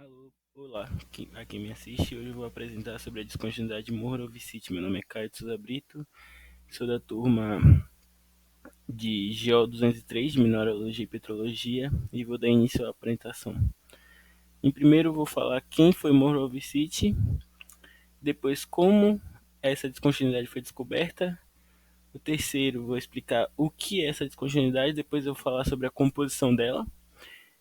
Alô, olá, a quem me assiste. Hoje eu vou apresentar sobre a descontinuidade de Moro-Vicite. Meu nome é Caio de Souza Brito, sou da turma de GO 203 de Mineralogia e Petrologia e vou dar início à apresentação. Em primeiro, eu vou falar quem foi Moro-Vicite, depois como essa descontinuidade foi descoberta. O terceiro, vou explicar o que é essa descontinuidade, depois eu vou falar sobre a composição dela.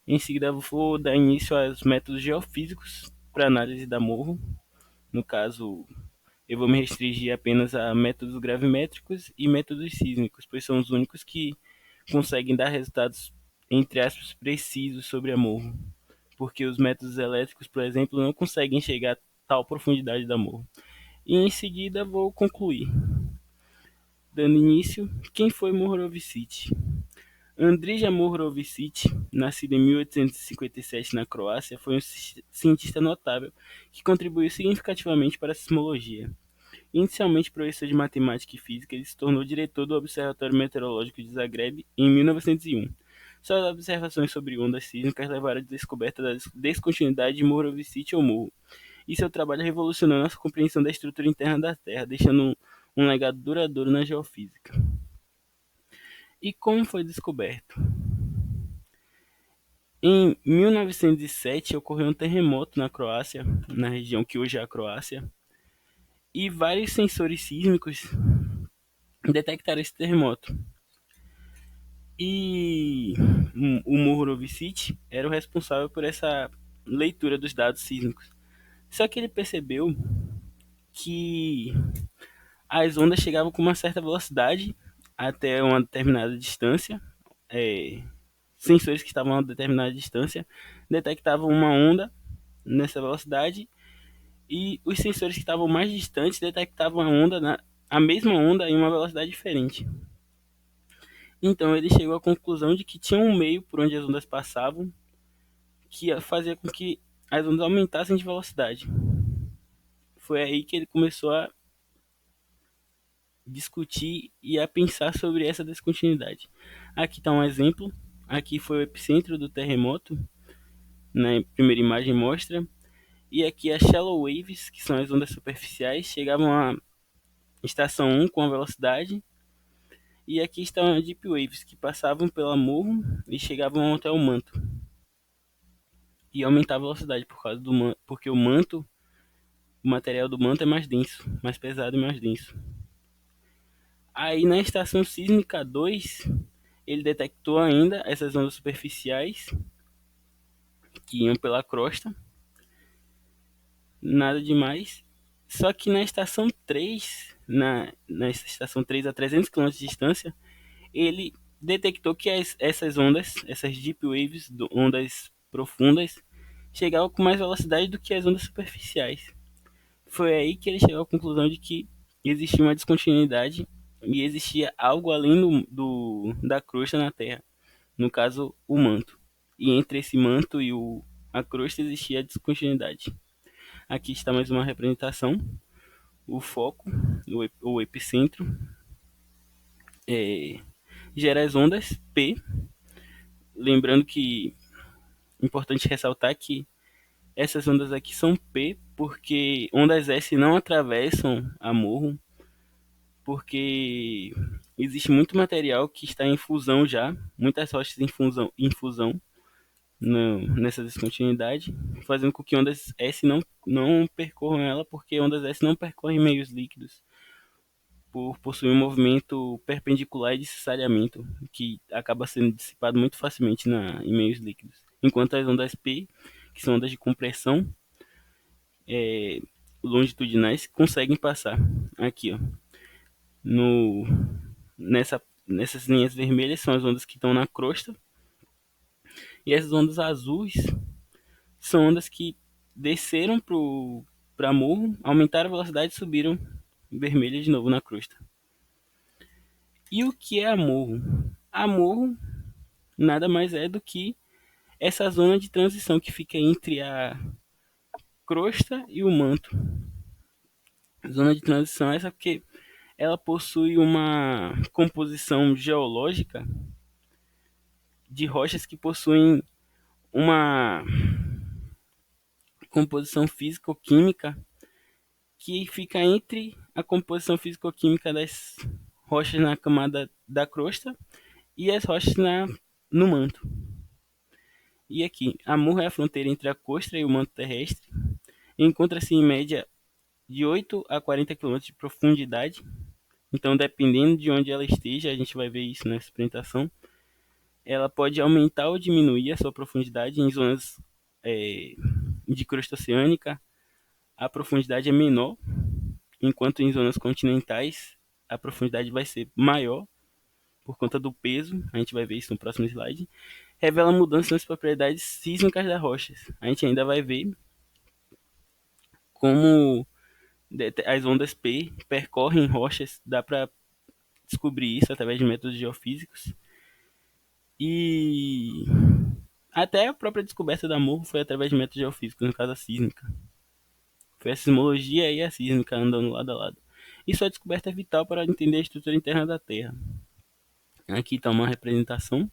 Em seguida, eu vou dar início aos métodos geofísicos para análise da morro. No caso, eu vou me restringir apenas a métodos gravimétricos e métodos sísmicos, pois são os únicos que conseguem dar resultados, entre aspas, precisos sobre a morro, porque os métodos elétricos, por exemplo, não conseguem chegar a tal profundidade da morro. E em seguida vou concluir, dando início, quem foi Mohorovičić? Andrija Mohorovičić, nascido em 1857 na Croácia, foi um cientista notável que contribuiu significativamente para a sismologia. Inicialmente professor de matemática e física, ele se tornou diretor do Observatório Meteorológico de Zagreb em 1901. Suas observações sobre ondas sísmicas levaram à descoberta da descontinuidade de Mohorovičić ou morro, e seu trabalho revolucionou nossa compreensão da estrutura interna da Terra, deixando um legado duradouro na geofísica. E como foi descoberto? Em 1907 ocorreu um terremoto na Croácia, na região que hoje é a Croácia, e vários sensores sísmicos detectaram esse terremoto. E o Mohorovičić era o responsável por essa leitura dos dados sísmicos. Só que ele percebeu que as ondas chegavam com uma certa velocidade até uma determinada distância. É, Sensores que estavam a uma determinada distância detectavam uma onda nessa velocidade e os sensores que estavam mais distantes detectavam a mesma onda em uma velocidade diferente. Então ele chegou à conclusão de que tinha um meio por onde as ondas passavam que fazia com que as ondas aumentassem de velocidade. Foi aí que ele começou a discutir e a pensar sobre essa descontinuidade. Aqui está um exemplo. Aqui foi o epicentro do terremoto. Na primeira imagem mostra. E aqui as shallow waves, que são as ondas superficiais, chegavam à estação 1 com a velocidade. E aqui estão as deep waves, que passavam pela morro e chegavam até o manto. E aumentava a velocidade por causa porque o material do manto é mais denso, mais pesado e mais denso. Aí na estação sísmica 2, ele detectou ainda essas ondas superficiais que iam pela crosta, nada demais. Só que na estação 3, na estação 3 a 300 km de distância, ele detectou que essas ondas, essas deep waves, ondas profundas, chegavam com mais velocidade do que as ondas superficiais. Foi aí que ele chegou à conclusão de que existia uma descontinuidade e existia algo além da crosta na Terra, no caso, o manto. E entre esse manto e a crosta existia a descontinuidade. Aqui está mais uma representação. O foco, o epicentro, é, gera as ondas P. Lembrando que é importante ressaltar que essas ondas aqui são P porque ondas S não atravessam a morro, porque existe muito material que está em fusão já, muitas rochas em fusão nessa descontinuidade, fazendo com que ondas S não percorram ela, porque ondas S não percorrem meios líquidos, por possuir um movimento perpendicular e de cissariamento, que acaba sendo dissipado muito facilmente em meios líquidos. Enquanto as ondas P, que são ondas de compressão é, longitudinais, conseguem passar. Aqui, ó, no, nessas linhas vermelhas são as ondas que estão na crosta, e as ondas azuis são ondas que desceram para morro, aumentaram a velocidade e subiram vermelha de novo na crosta. E o que é a morro? A morro nada mais é do que essa zona de transição que fica entre a crosta e o manto. Zona de transição é essa porque ela possui uma composição geológica de rochas que possuem uma composição físico-química que fica entre a composição físico-química das rochas na camada da crosta e as rochas no manto. E aqui, a Amur é a fronteira entre a costa e o manto terrestre. Encontra-se em média de 8 a 40 quilômetros de profundidade. Então, dependendo de onde ela esteja, a gente vai ver isso nessa apresentação. Ela pode aumentar ou diminuir a sua profundidade em zonas de crosta oceânica. A profundidade é menor, enquanto em zonas continentais a profundidade vai ser maior por conta do peso. A gente vai ver isso no próximo slide. Revela mudanças nas propriedades sísmicas das rochas. A gente ainda vai ver como as ondas P percorrem rochas. Dá para descobrir isso através de métodos geofísicos. E até a própria descoberta da morro foi através de métodos geofísicos, no caso a sísmica. Foi a sismologia e a sísmica andando lado a lado. E sua descoberta é vital para entender a estrutura interna da Terra. Aqui está uma representação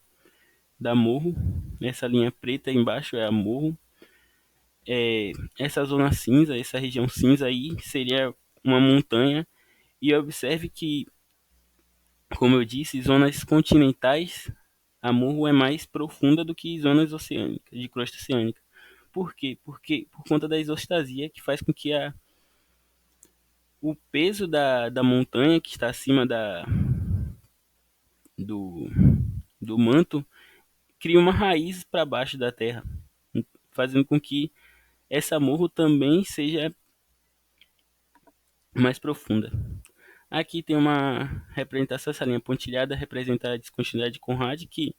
da morro. Essa linha preta embaixo é a morro. Essa zona cinza, essa região cinza aí, seria uma montanha. E observe que, como eu disse, zonas continentais, a morro é mais profunda do que zonas oceânicas, de crosta oceânica. Por quê? Porque por conta da isostasia, que faz com que o peso da montanha que está acima do, do manto cria uma raiz para baixo da terra, fazendo com que essa morro também seja mais profunda. Aqui tem uma representação, essa linha pontilhada representa a descontinuidade de Conrad, que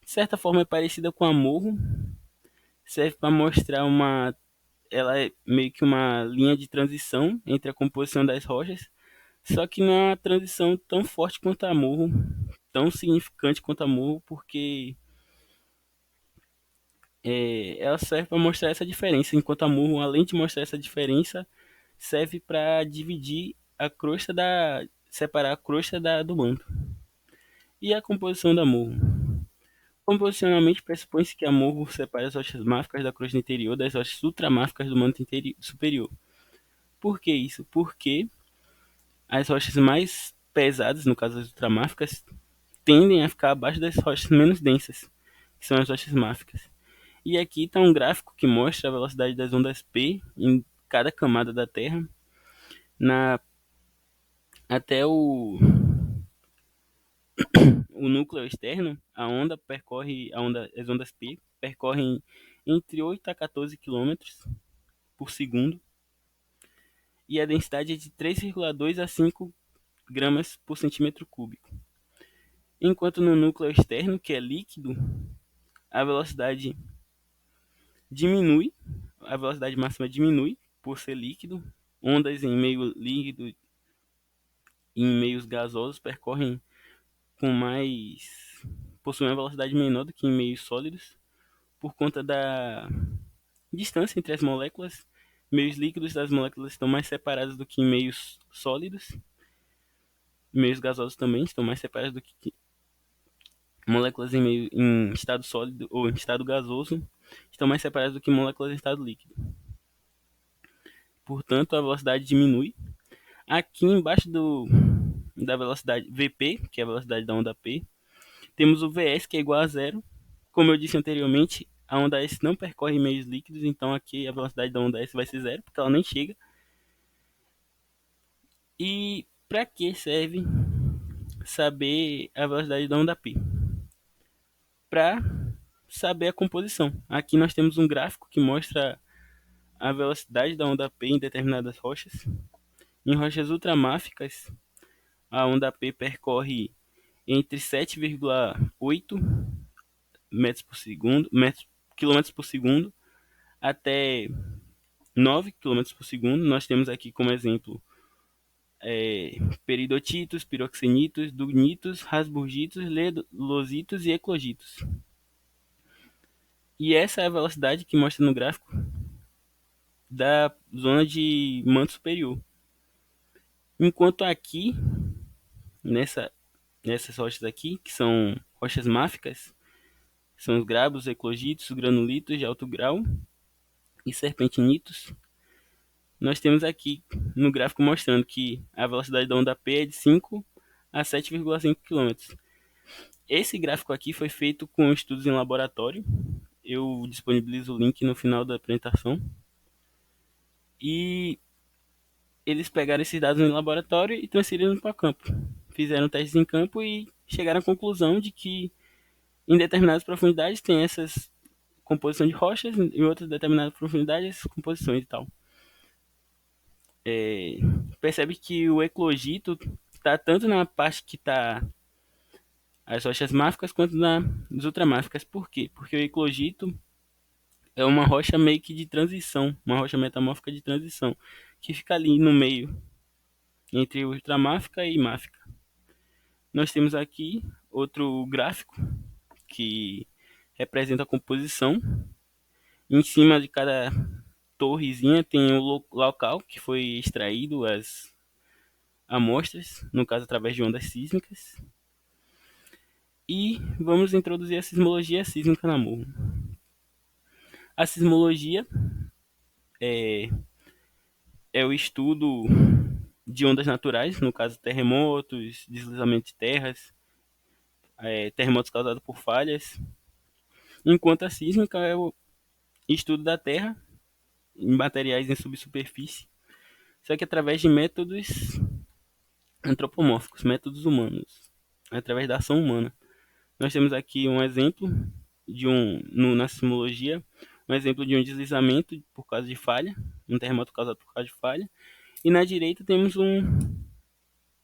de certa forma é parecida com a morro, serve para mostrar ela é meio que uma linha de transição entre a composição das rochas, só que não é uma transição tão forte quanto a morro, tão significante quanto a morro, porque ela serve para mostrar essa diferença, enquanto a morro, além de mostrar essa diferença, serve para dividir a crosta separar a crosta do manto. E a composição da morro? Composicionalmente, pressupõe-se que a morro separa as rochas máficas da crosta interior das rochas ultramáficas do manto superior. Por que isso? Porque as rochas mais pesadas, no caso as ultramáficas, tendem a ficar abaixo das rochas menos densas, que são as rochas máficas. E aqui está um gráfico que mostra a velocidade das ondas P em cada camada da Terra até o núcleo externo. As ondas P percorrem entre 8 a 14 quilômetros por segundo e a densidade é de 3,2 a 5 gramas por centímetro cúbico. Enquanto no núcleo externo, que é líquido, a velocidade diminui, a velocidade máxima diminui por ser líquido. Ondas em meio líquido e em meios gasosos percorrem com mais possuem uma velocidade menor do que em meios sólidos por conta da distância entre as moléculas. Meios líquidos das moléculas estão mais separados do que em meios sólidos. Meios gasosos também estão mais separados do que moléculas em estado sólido ou em estado gasoso estão mais separadas do que moléculas em estado líquido. Portanto, a velocidade diminui. Aqui embaixo da velocidade Vp, que é a velocidade da onda P, temos o Vs, que é igual a zero. Como eu disse anteriormente, a onda S não percorre meios líquidos, então aqui a velocidade da onda S vai ser zero, porque ela nem chega. E para que serve saber a velocidade da onda P? Para saber a composição. Aqui nós temos um gráfico que mostra a velocidade da onda P em determinadas rochas. Em rochas ultramáficas, a onda P percorre entre 7,8 metros por segundo, quilômetros por segundo, até 9 quilômetros por segundo. Nós temos aqui como exemplo peridotitos, piroxenitos, dugnitos, rasburgitos, ledositos e eclogitos. E essa é a velocidade que mostra no gráfico da zona de manto superior. Enquanto aqui, nessas rochas aqui, que são rochas máficas, são os grabos, eclogitos, granulitos de alto grau, e serpentinitos, nós temos aqui no gráfico mostrando que a velocidade da onda P é de 5 a 7,5 km. Esse gráfico aqui foi feito com estudos em laboratório. Eu disponibilizo o link no final da apresentação. E eles pegaram esses dados no laboratório e transferiram para o campo. Fizeram testes em campo e chegaram à conclusão de que em determinadas profundidades tem essas composição de rochas, em outras determinadas profundidades, composições e tal. Percebe que o eclogito está tanto na parte que está as rochas máficas quanto nas ultramáficas. Por quê? Porque o eclogito é uma rocha meio que de transição, uma rocha metamórfica de transição, que fica ali no meio, entre ultramáfica e máfica. Nós temos aqui outro gráfico que representa a composição. Em cima de cada torrezinha tem o local que foi extraído as amostras, no caso através de ondas sísmicas. E vamos introduzir a sismologia sísmica na Morro. A sismologia é o estudo de ondas naturais, no caso terremotos, deslizamento de terras, terremotos causados por falhas, enquanto a sísmica é o estudo da Terra em materiais em subsuperfície, só que através de métodos antropomórficos, métodos humanos, através da ação humana. Nós temos aqui um exemplo na sismologia, um exemplo de um deslizamento por causa de falha, um terremoto causado por causa de falha, e na direita temos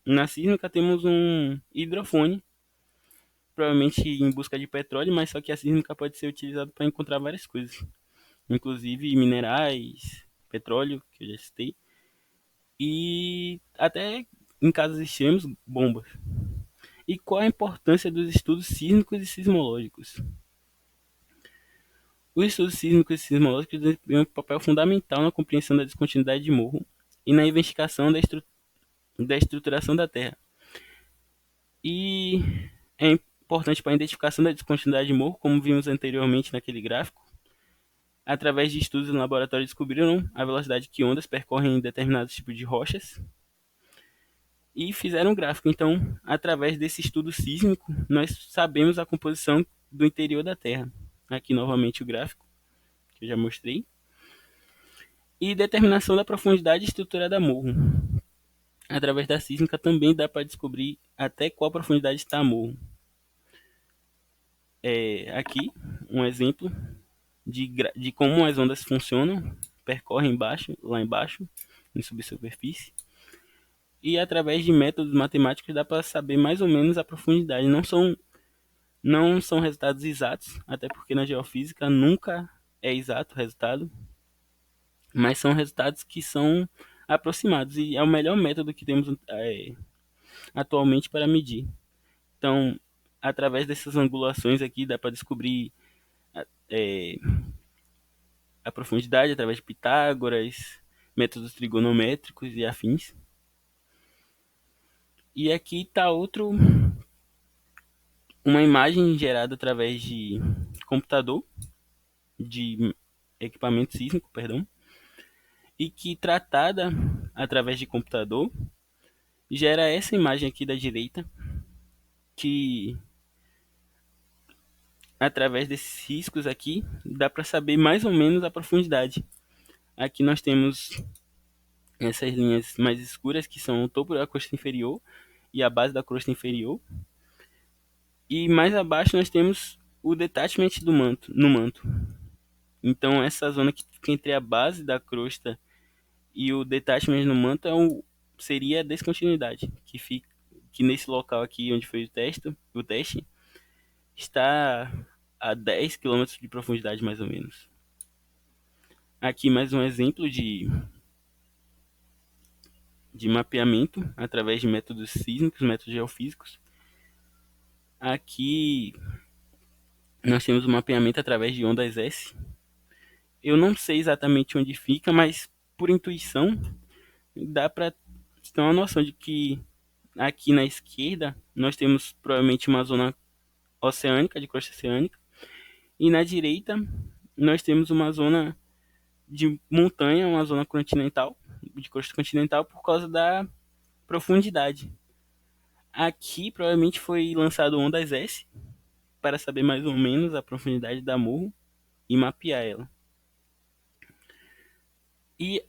na sísmica temos um hidrofone, provavelmente em busca de petróleo, mas só que a sísmica pode ser utilizada para encontrar várias coisas, inclusive minerais, petróleo, que eu já citei, e até em casos extremos, bombas. E qual a importância dos estudos sísmicos e sismológicos? Os estudos sísmicos e sismológicos desempenham um papel fundamental na compreensão da descontinuidade de morro e na investigação da estruturação da Terra. E é importante para a identificação da descontinuidade de morro, como vimos anteriormente naquele gráfico. Através de estudos no laboratório descobriram a velocidade que ondas percorrem em determinados tipos de rochas e fizeram um gráfico. Então, através desse estudo sísmico, nós sabemos a composição do interior da Terra. Aqui novamente o gráfico, que eu já mostrei. E determinação da profundidade e estrutura da morro. Através da sísmica também dá para descobrir até qual profundidade está a morro. Aqui um exemplo de como as ondas funcionam, percorrem lá embaixo, em subsuperfície. E através de métodos matemáticos dá para saber mais ou menos a profundidade. Não são resultados exatos, até porque na geofísica nunca é exato o resultado, mas são resultados que são aproximados e é o melhor método que temos atualmente para medir. Então, através dessas angulações aqui dá para descobrir é, a profundidade através de Pitágoras, métodos trigonométricos e afins. E aqui está uma imagem gerada através de computador, de equipamento sísmico, perdão, e que tratada através de computador gera essa imagem aqui da direita, que através desses riscos aqui dá para saber mais ou menos a profundidade. Aqui nós temos essas linhas mais escuras que são o topo da crosta inferior e a base da crosta inferior. E mais abaixo nós temos o detachment no manto. Então essa zona que fica entre a base da crosta e o detachment no manto seria a descontinuidade, que nesse local aqui onde foi o teste está a 10 km de profundidade mais ou menos. Aqui mais um exemplo de mapeamento através de métodos sísmicos, métodos geofísicos. Aqui nós temos o mapeamento através de ondas S. Eu não sei exatamente onde fica, mas por intuição dá para ter uma noção de que aqui na esquerda nós temos provavelmente uma zona oceânica, de crosta oceânica, e na direita nós temos uma zona de montanha, uma zona continental, de costa continental, por causa da profundidade. Aqui provavelmente foi lançado ondas S para saber mais ou menos a profundidade da morro e mapear ela. E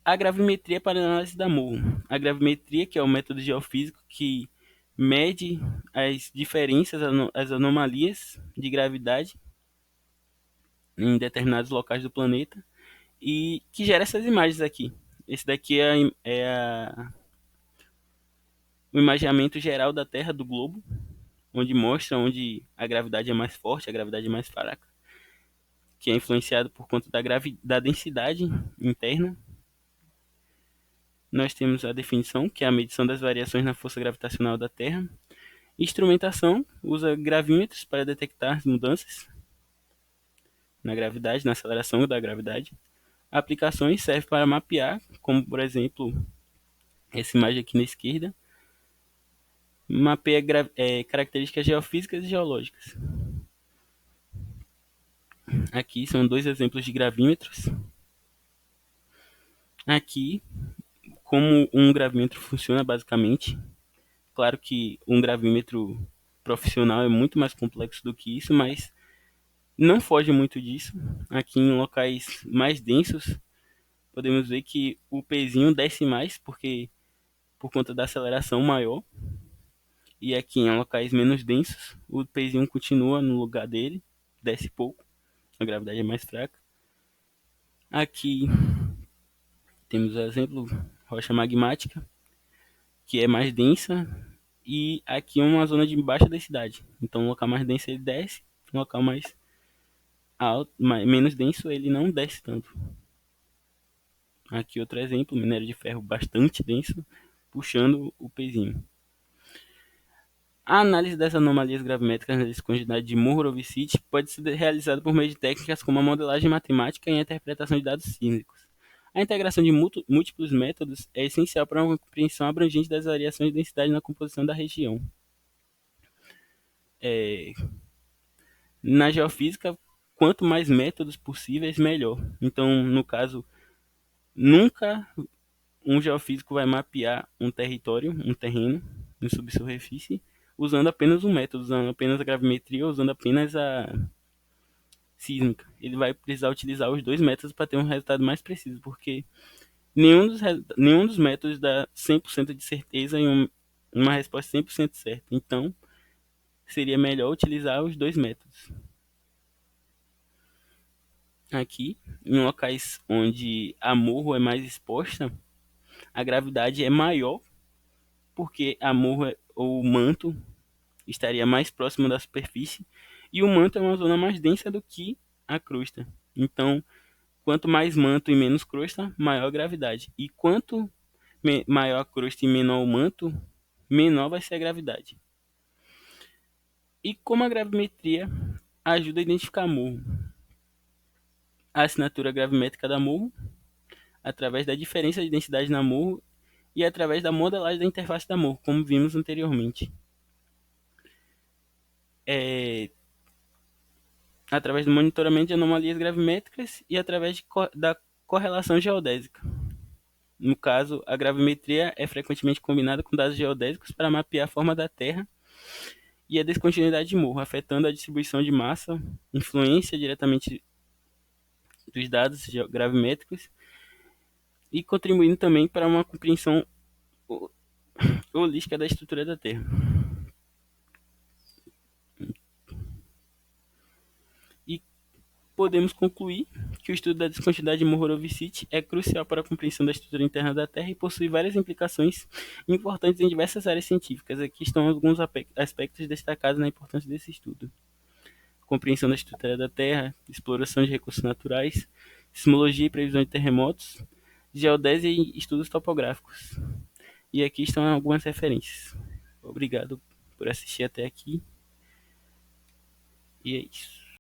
a gravimetria para análise da morro. A gravimetria, que é o método geofísico que mede as diferenças, as anomalias de gravidade em determinados locais do planeta e que gera essas imagens aqui. Esse daqui o imaginamento geral da Terra, do globo, onde mostra onde a gravidade é mais forte, a gravidade é mais fraca, que é influenciado por conta da densidade interna. Nós temos a definição, que é a medição das variações na força gravitacional da Terra. Instrumentação, usa gravímetros para detectar as mudanças na gravidade, na aceleração da gravidade. Aplicações serve para mapear, como por exemplo, essa imagem aqui na esquerda, mapeia características geofísicas e geológicas. Aqui são dois exemplos de gravímetros. Aqui, como um gravímetro funciona basicamente. Claro que um gravímetro profissional é muito mais complexo do que isso, mas não foge muito disso. Aqui em locais mais densos, podemos ver que o pezinho desce mais, porque por conta da aceleração maior. E aqui em locais menos densos, o pezinho continua no lugar dele, desce pouco, a gravidade é mais fraca. Aqui temos o exemplo rocha magmática, que é mais densa, e aqui é uma zona de baixa densidade. Então, um local mais denso ele desce, um local mais alto, menos denso ele não desce tanto. Aqui outro exemplo, minério de ferro bastante denso, puxando o pezinho. A análise das anomalias gravimétricas na descontinuidade de Mohorovicic pode ser realizada por meio de técnicas como a modelagem matemática e a interpretação de dados sísmicos. A integração de múltiplos métodos é essencial para uma compreensão abrangente das variações de densidade na composição da região. Na geofísica, quanto mais métodos possíveis, melhor. Então, no caso, nunca um geofísico vai mapear um território, um terreno, em subsuperfície, usando apenas um método, usando apenas a gravimetria, usando apenas a sísmica. Ele vai precisar utilizar os dois métodos para ter um resultado mais preciso, porque nenhum dos métodos dá 100% de certeza em uma resposta 100% certa. Então, seria melhor utilizar os dois métodos. Aqui, em locais onde a morro é mais exposta, a gravidade é maior, porque a morro ou o manto estaria mais próximo da superfície, e o manto é uma zona mais densa do que a crosta. Então, quanto mais manto e menos crosta, maior a gravidade. E quanto maior a crosta e menor o manto, menor vai ser a gravidade. E como a gravimetria ajuda a identificar morro? A assinatura gravimétrica da morro, através da diferença de densidade na morro e através da modelagem da interface da morro, como vimos anteriormente. Através do monitoramento de anomalias gravimétricas e através da correlação geodésica. No caso, a gravimetria é frequentemente combinada com dados geodésicos para mapear a forma da Terra e a descontinuidade de morro, afetando a distribuição de massa, influência diretamente dos dados gravimétricos e contribuindo também para uma compreensão holística da estrutura da Terra. E podemos concluir que o estudo da descontinuidade de Mohorovicic é crucial para a compreensão da estrutura interna da Terra e possui várias implicações importantes em diversas áreas científicas. Aqui estão alguns aspectos destacados na importância desse estudo: compreensão da estrutura da Terra, exploração de recursos naturais, sismologia e previsão de terremotos, geodésia e estudos topográficos. E aqui estão algumas referências. Obrigado por assistir até aqui. E é isso.